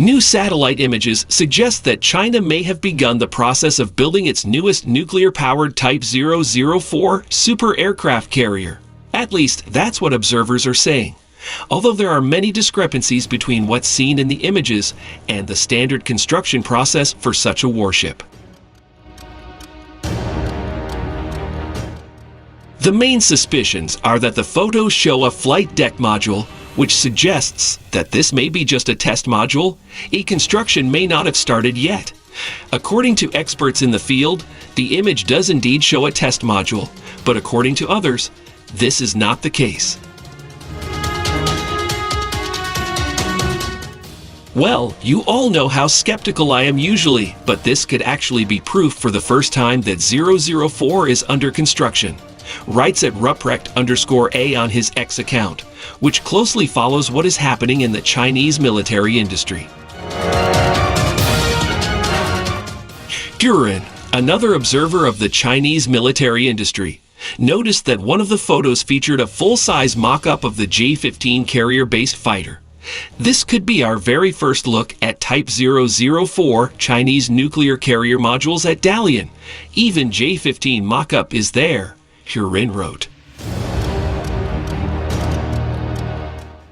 New satellite images suggest that China may have begun the process of building its newest nuclear-powered Type 004 super aircraft carrier. At least, that's what observers are saying, although there are many discrepancies between what's seen in the images and the standard construction process for such a warship. The main suspicions are that the photos show a flight deck module, which suggests that this may be just a test module. Construction may not have started yet. According to experts in the field, the image does indeed show a test module, but according to others, this is not the case. Well, you all know how skeptical I am usually, but this could actually be proof for the first time that 004 is under construction. Writes at Ruprecht_A on his X account, which closely follows what is happening in the Chinese military industry. Duran, another observer of the Chinese military industry, noticed that one of the photos featured a full-size mock-up of the J-15 carrier-based fighter. This could be our very first look at Type 004 Chinese nuclear carrier modules at Dalian. Even J-15 mock-up is there, Hurin wrote.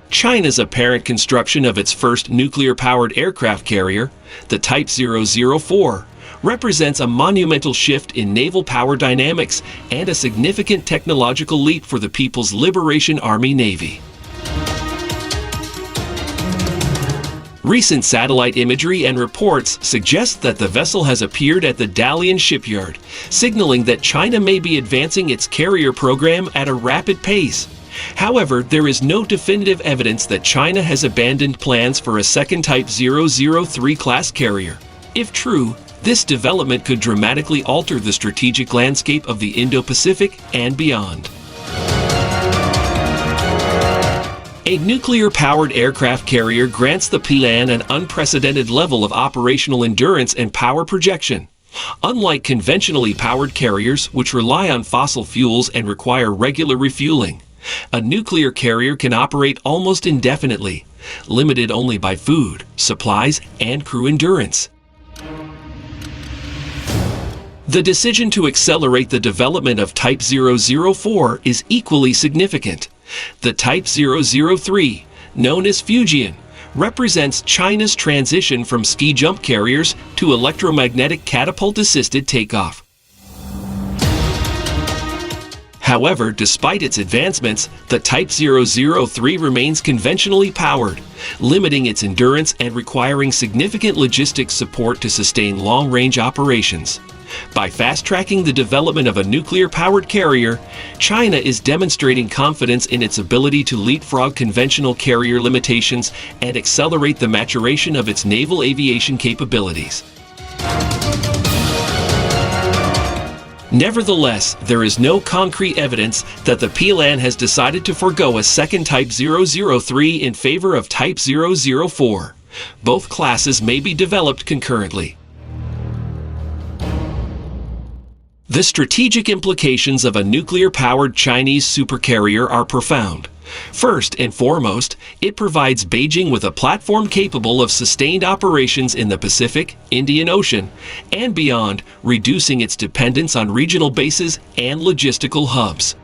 China's apparent construction of its first nuclear-powered aircraft carrier, the Type 004, represents a monumental shift in naval power dynamics and a significant technological leap for the People's Liberation Army Navy. Recent satellite imagery and reports suggest that the vessel has appeared at the Dalian shipyard, signaling that China may be advancing its carrier program at a rapid pace. However, there is no definitive evidence that China has abandoned plans for a second Type 003 class carrier. If true, this development could dramatically alter the strategic landscape of the Indo-Pacific and beyond. A nuclear-powered aircraft carrier grants the Dalian an unprecedented level of operational endurance and power projection. Unlike conventionally powered carriers, which rely on fossil fuels and require regular refueling, a nuclear carrier can operate almost indefinitely, limited only by food, supplies, and crew endurance. The decision to accelerate the development of Type 004 is equally significant. The Type 003, known as Fujian, represents China's transition from ski jump carriers to electromagnetic catapult-assisted takeoff. However, despite its advancements, the Type 003 remains conventionally powered, limiting its endurance and requiring significant logistics support to sustain long-range operations. By fast-tracking the development of a nuclear-powered carrier, China is demonstrating confidence in its ability to leapfrog conventional carrier limitations and accelerate the maturation of its naval aviation capabilities. Nevertheless, there is no concrete evidence that the Dalian has decided to forego a second Type 003 in favor of Type 004. Both classes may be developed concurrently. The strategic implications of a nuclear-powered Chinese supercarrier are profound. First and foremost, it provides Beijing with a platform capable of sustained operations in the Pacific, Indian Ocean, and beyond, reducing its dependence on regional bases and logistical hubs.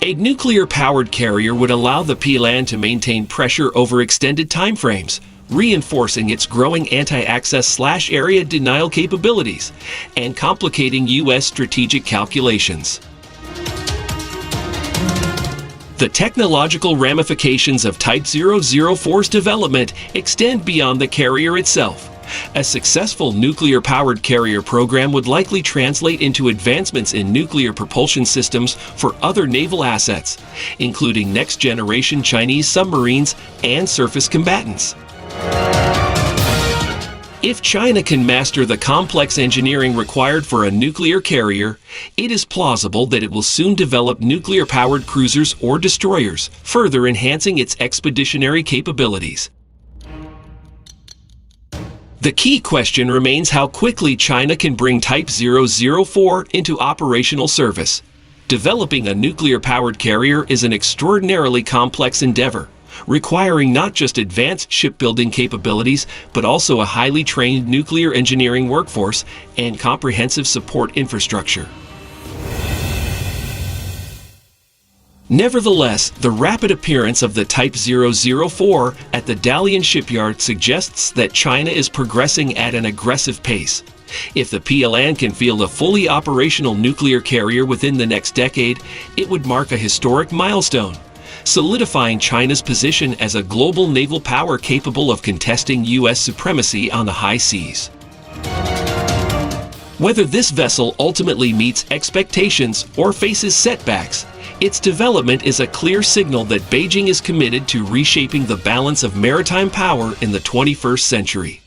A nuclear-powered carrier would allow the Dalian to maintain pressure over extended timeframes, reinforcing its growing anti-access/area denial capabilities and complicating U.S. strategic calculations. The technological ramifications of Type 004's development extend beyond the carrier itself. A successful nuclear-powered carrier program would likely translate into advancements in nuclear propulsion systems for other naval assets, including next-generation Chinese submarines and surface combatants. If China can master the complex engineering required for a nuclear carrier, it is plausible that it will soon develop nuclear-powered cruisers or destroyers, further enhancing its expeditionary capabilities. The key question remains how quickly China can bring Type 004 into operational service. Developing a nuclear-powered carrier is an extraordinarily complex endeavor, requiring not just advanced shipbuilding capabilities, but also a highly trained nuclear engineering workforce and comprehensive support infrastructure. Nevertheless, the rapid appearance of the Type 004 at the Dalian shipyard suggests that China is progressing at an aggressive pace. If the PLN can field a fully operational nuclear carrier within the next decade, it would mark a historic milestone, solidifying China's position as a global naval power capable of contesting U.S. supremacy on the high seas. Whether this vessel ultimately meets expectations or faces setbacks, its development is a clear signal that Beijing is committed to reshaping the balance of maritime power in the 21st century.